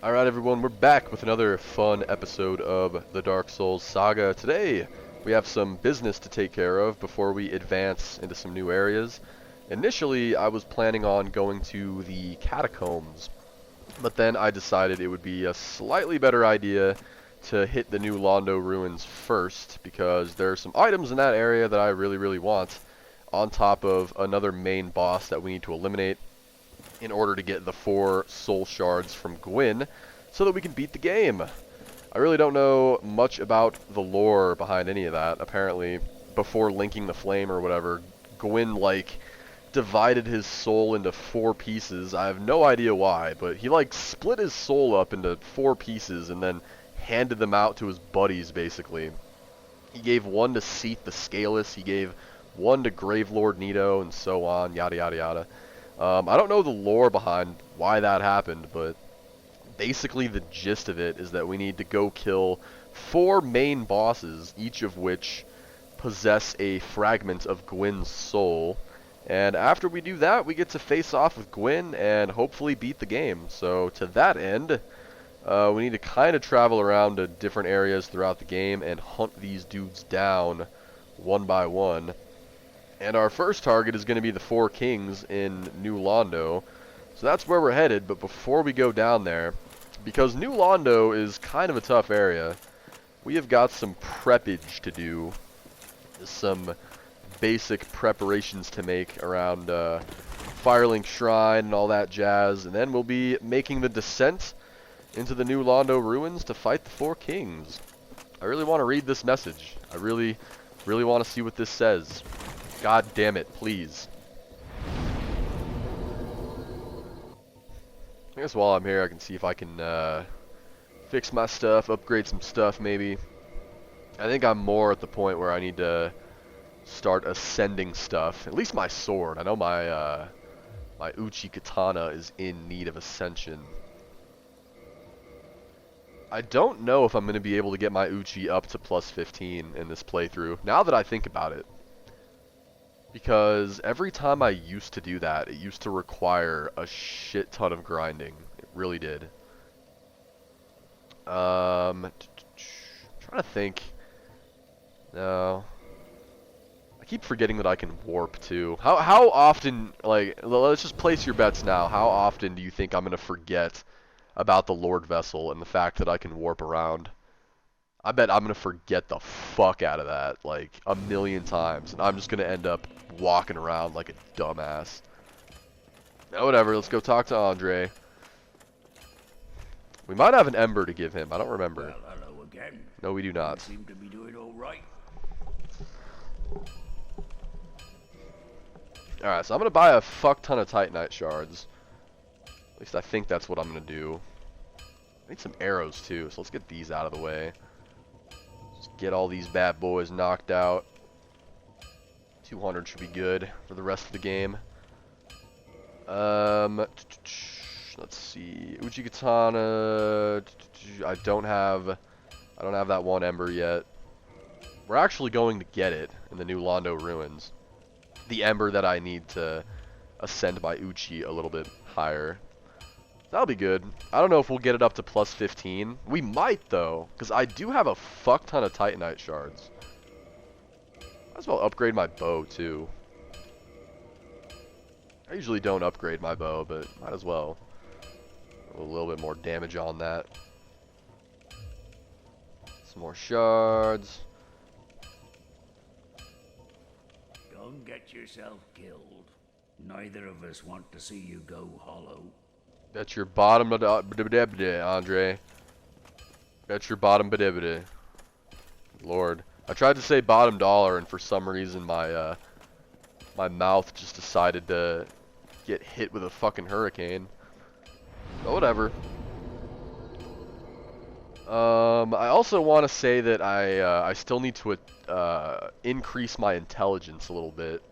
Alright everyone, we're back with another fun episode of the Dark Souls saga. Today, we have some business to take care of before we advance into some new areas. Initially, I was planning on going to the catacombs, but then I decided it would be a slightly better idea to hit the new Londo ruins first, because there are some items in that area that I really want, on top of another main boss that we need to eliminate in order to get the 4 soul shards from Gwyn, so that we can beat the game. I really don't know much about the lore behind any of that. Apparently, before linking the flame or whatever, Gwyn, divided his soul into 4 pieces. I have no idea why, but he, split his soul up into 4 pieces and then handed them out to his buddies, basically. He gave one to Seath the Scaleless, he gave one to Gravelord Nito, and so on, yada yada yada. I don't know the lore behind why that happened, but basically the gist of it is that we need to go kill 4 main bosses, each of which possess a fragment of Gwyn's soul. And after we do that, we get to face off with Gwyn and hopefully beat the game. So to that end, we need to kind of travel around to different areas throughout the game and hunt these dudes down one by one. And our first target is going to be the 4 kings in New Londo. So that's where we're headed, but before we go down there, because New Londo is kind of a tough area, we have got some preppage to do. Some basic preparations to make around Firelink Shrine and all that jazz. And then we'll be making the descent into the New Londo ruins to fight the 4 kings. I really want to read this message. I really want to see what this says. God damn it, please. I guess while I'm here, I can see if I can fix my stuff, upgrade some stuff maybe. I think I'm more at the point where I need to start ascending stuff. At least my sword. I know my my Uchi Katana is in need of ascension. I don't know if I'm going to be able to get my Uchi up to plus 15 in this playthrough, now that I think about it. Because every time I used to do that, it used to require a shit ton of grinding. It really did. I'm trying to think. No. I keep forgetting that I can warp too. How often, let's just place your bets now. How often do you think I'm going to forget about the Lord Vessel and the fact that I can warp around? I bet I'm going to forget the fuck out of that, like, a million times. And I'm just going to end up walking around like a dumbass. Oh, whatever, let's go talk to Andre. We might have an ember to give him, I don't remember. Well, hello again. No, we do not. You seem to be doing all right. Alright, so I'm going to buy a fuck ton of Titanite shards. At least I think that's what I'm going to do. I need some arrows too, so let's get these out of the way. Just get all these bad boys knocked out. 200 should be good for the rest of the game. Let's see. Uchi Katana. I don't have that one ember yet. We're actually going to get it in the New Londo ruins. The ember that I need to ascend my Uchi a little bit higher. That'll be good. I don't know if we'll get it up to plus 15. We might, though, because I do have a fuck ton of Titanite shards. Might as well upgrade my bow, too. I usually don't upgrade my bow, but might as well. A little bit more damage on that. Some more shards. Don't get yourself killed. Neither of us want to see you go hollow. That's your bottom, Andre. That's your bottom, Lord. I tried to say bottom dollar, and for some reason my my mouth just decided to get hit with a fucking hurricane. But whatever. I also want to say that I still need to increase my intelligence a little bit.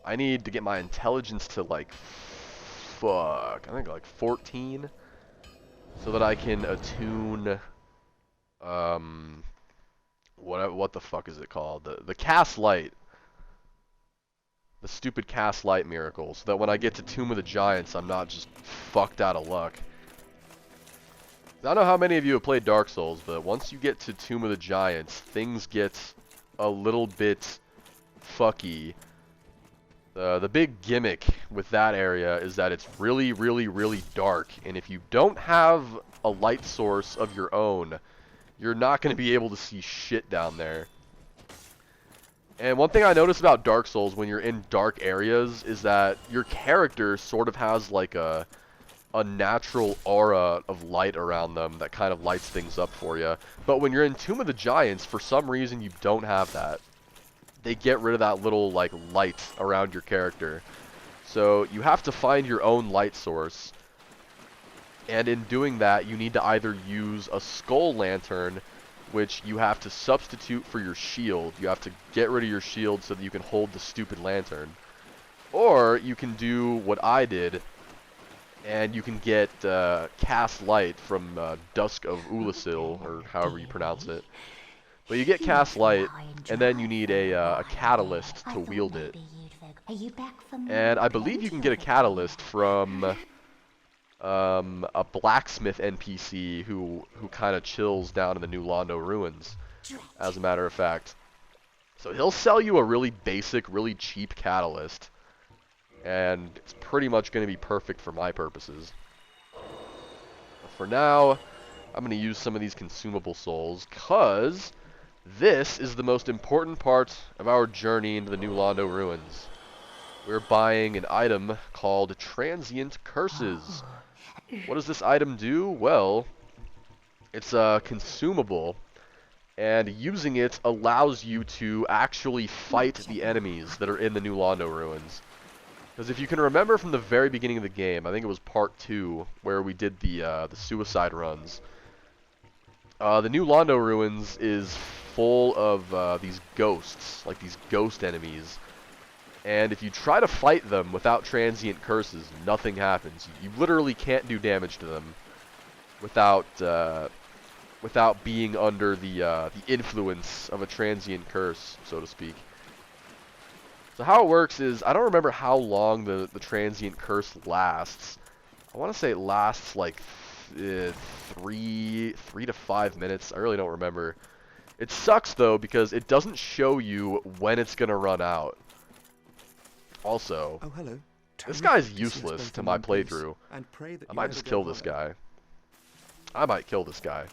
I need to get my intelligence to I think 14, so that I can attune what the fuck is it called? The cast light. The stupid cast light miracle, so that when I get to Tomb of the Giants, I'm not just fucked out of luck. I don't know how many of you have played Dark Souls, but once you get to Tomb of the Giants, things get a little bit fucky. The big gimmick with that area is that it's really, really, really dark, and if you don't have a light source of your own, you're not going to be able to see shit down there. And one thing I noticed about Dark Souls when you're in dark areas is that your character sort of has like a natural aura of light around them that kind of lights things up for you. But when you're in Tomb of the Giants, for some reason you don't have that. They get rid of that little like light around your character. So you have to find your own light source. And in doing that, you need to either use a skull lantern, which you have to substitute for your shield. You have to get rid of your shield so that you can hold the stupid lantern. Or you can do what I did, and you can get Cast Light from Dusk of Ulasil, or however you pronounce it. But you get Cast Light, and then you need a catalyst to wield it. And I believe you can get a catalyst from a blacksmith NPC who kind of chills down in the New Londo ruins, as a matter of fact. So he'll sell you a really basic, really cheap catalyst, and it's pretty much going to be perfect for my purposes. But for now, I'm going to use some of these consumable souls, because this is the most important part of our journey into the New Londo ruins. We're buying an item called Transient Curses. What does this item do? Well, it's a consumable, and using it allows you to actually fight the enemies that are in the New Londo ruins. Because if you can remember from the very beginning of the game, I think it was part 2, where we did the suicide runs, the New Londo ruins is full of these ghosts, like these ghost enemies. And if you try to fight them without transient curses, nothing happens. You literally can't do damage to them without without being under the influence of a transient curse, so to speak. So how it works is, I don't remember how long the transient curse lasts. I want to say it lasts like 3 to 5 minutes. I really don't remember. It sucks though because it doesn't show you when it's gonna run out. Also, oh, hello. This guy's useless to my playthrough. I might just kill this guy. I might kill this guy.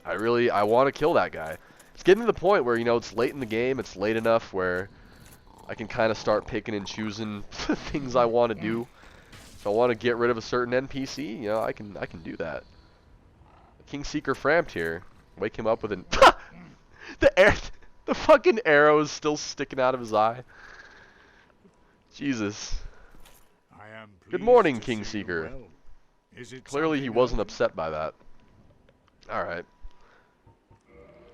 I want to kill that guy. It's getting to the point where, you know, it's late in the game. It's late enough where I can kind of start picking and choosing things I want to do. If I want to get rid of a certain NPC, you know, I can do that. Kingseeker Frampt here. Wake him up with an... The fucking arrow is still sticking out of his eye. Jesus. Good morning, Kingseeker. Clearly he wasn't upset by that. Alright.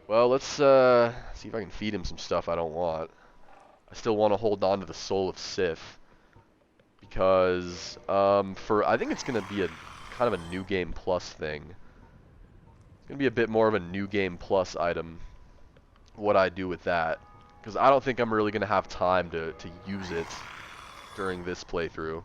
Well, let's see if I can feed him some stuff I don't want. I still want to hold on to the Soul of Sith. Because, I think it's going to be a kind of a New Game Plus thing. It's going to be a bit more of a New Game Plus item, what I do with that. Because I don't think I'm really going to have time to use it during this playthrough.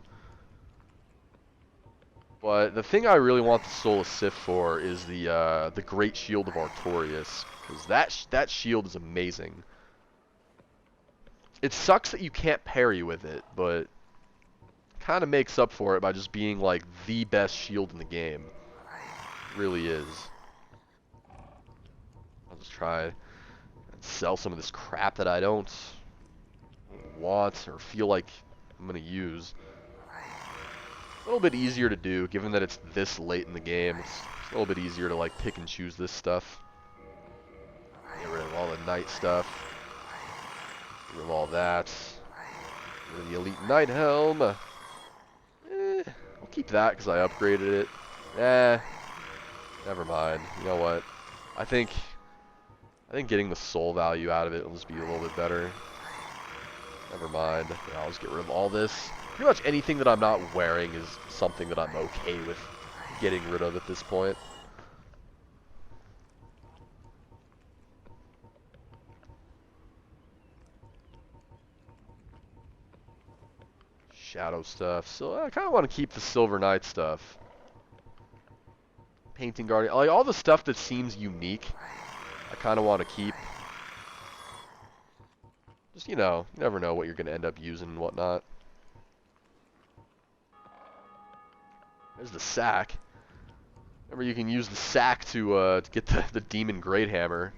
But the thing I really want the Soul of Sith for is the Great Shield of Artorias. Because that shield is amazing. It sucks that you can't parry with it, but kind of makes up for it by just being like the best shield in the game. It really is. I'll just try and sell some of this crap that I don't want or feel like I'm going to use. A little bit easier to do, given that it's this late in the game. It's a little bit easier to like pick and choose this stuff. Get rid of all the knight stuff. Get rid of all that. Get rid of the Elite Knight Helm. I'll keep that because I upgraded it. Never mind. You know what? I think getting the soul value out of it will just be a little bit better. Never mind. Yeah, I'll just get rid of all this. Pretty much anything that I'm not wearing is something that I'm okay with getting rid of at this point. shadow stuff. So I kind of want to keep the Silver Knight stuff. Painting Guardian. Like, all the stuff that seems unique, I kind of want to keep. Just, you know, you never know what you're going to end up using and whatnot. There's the sack. Remember, you can use the sack to get the Demon Great Hammer.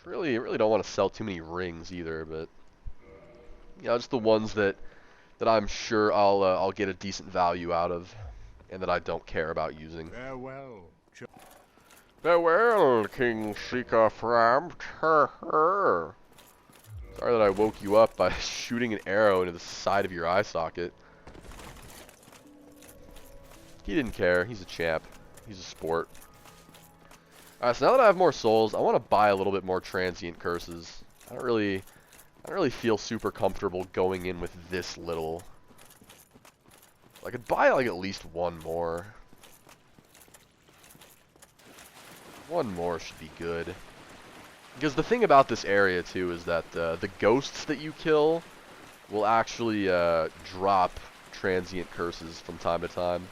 Really don't want to sell too many rings either, but you know, just the ones that I'm sure I'll get a decent value out of, and that I don't care about using. Farewell. Farewell, King Seeker Fram. Sorry that I woke you up by shooting an arrow into the side of your eye socket. He didn't care. He's a champ. He's a sport. Alright, so now that I have more souls, I want to buy a little bit more transient curses. I don't really feel super comfortable going in with this little. I could buy like at least one more. One more should be good. Because the thing about this area too is that the ghosts that you kill will actually drop transient curses from time to time.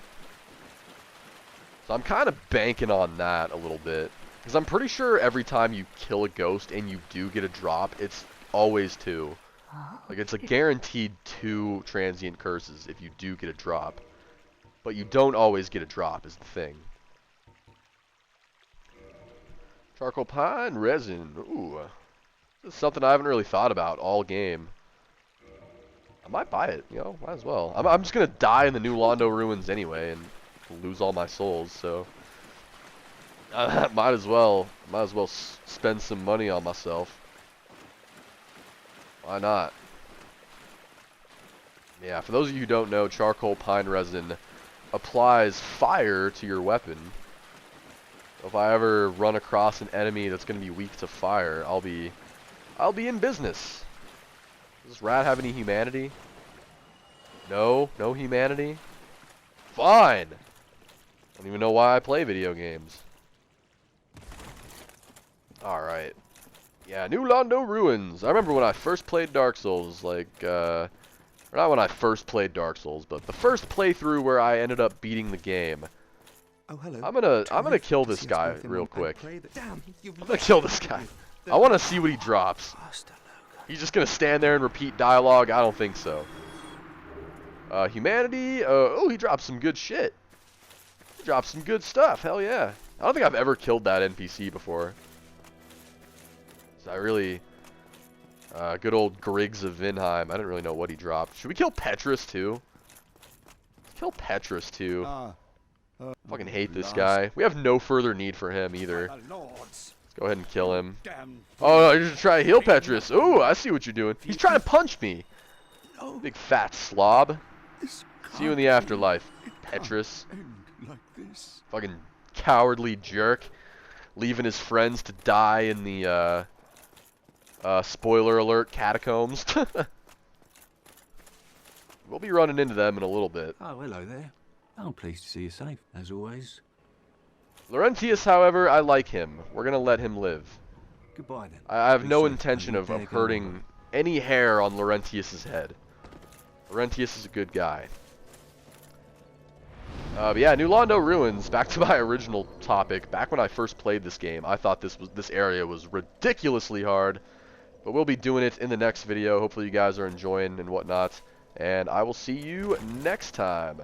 So I'm kind of banking on that a little bit. Because I'm pretty sure every time you kill a ghost and you do get a drop, it's always 2. Like, it's a guaranteed 2 transient curses if you do get a drop. But you don't always get a drop, is the thing. Charcoal pine resin. Ooh. This is something I haven't really thought about all game. I might buy it, you know, might as well. I'm just going to die in the New Londo ruins anyway and lose all my souls, so might as well spend some money on myself. Why not? Yeah, for those of you who don't know, charcoal pine resin applies fire to your weapon. If I ever run across an enemy that's going to be weak to fire, I'll be in business. Does this rat have any humanity? No humanity? Fine. I don't even know why I play video games. Alright. Yeah, New Londo Ruins. I remember when I first played Dark Souls, like, or not when I first played Dark Souls, but the first playthrough where I ended up beating the game. Oh, hello. I'm gonna kill this guy real quick. I'm gonna kill this guy. I want to see what he drops. He's just gonna stand there and repeat dialogue? I don't think so. Humanity. Oh, he dropped some good shit. He dropped some good stuff. Hell yeah. I don't think I've ever killed that NPC before. So I really... good old Griggs of Vinheim. I didn't really know what he dropped. Should we kill Petrus too? Let's kill Petrus too. Fucking hate this guy. We have no further need for him either. Let's go ahead and kill him. Oh, no, you're just trying to heal Petrus. Ooh, I see what you're doing. He's trying to punch me. Big fat slob. See you in the afterlife, Petrus. Fucking cowardly jerk. Leaving his friends to die in the, spoiler alert, catacombs. We'll be running into them in a little bit. Oh, hello there. I'm pleased to see you safe, as always. Laurentius, however, I like him. We're gonna let him live. Goodbye then. I have no intention of hurting any hair on Laurentius's head. Laurentius is a good guy. But yeah, New Londo Ruins. Back to my original topic. Back when I first played this game, I thought this area was ridiculously hard. But we'll be doing it in the next video. Hopefully you guys are enjoying and whatnot. And I will see you next time.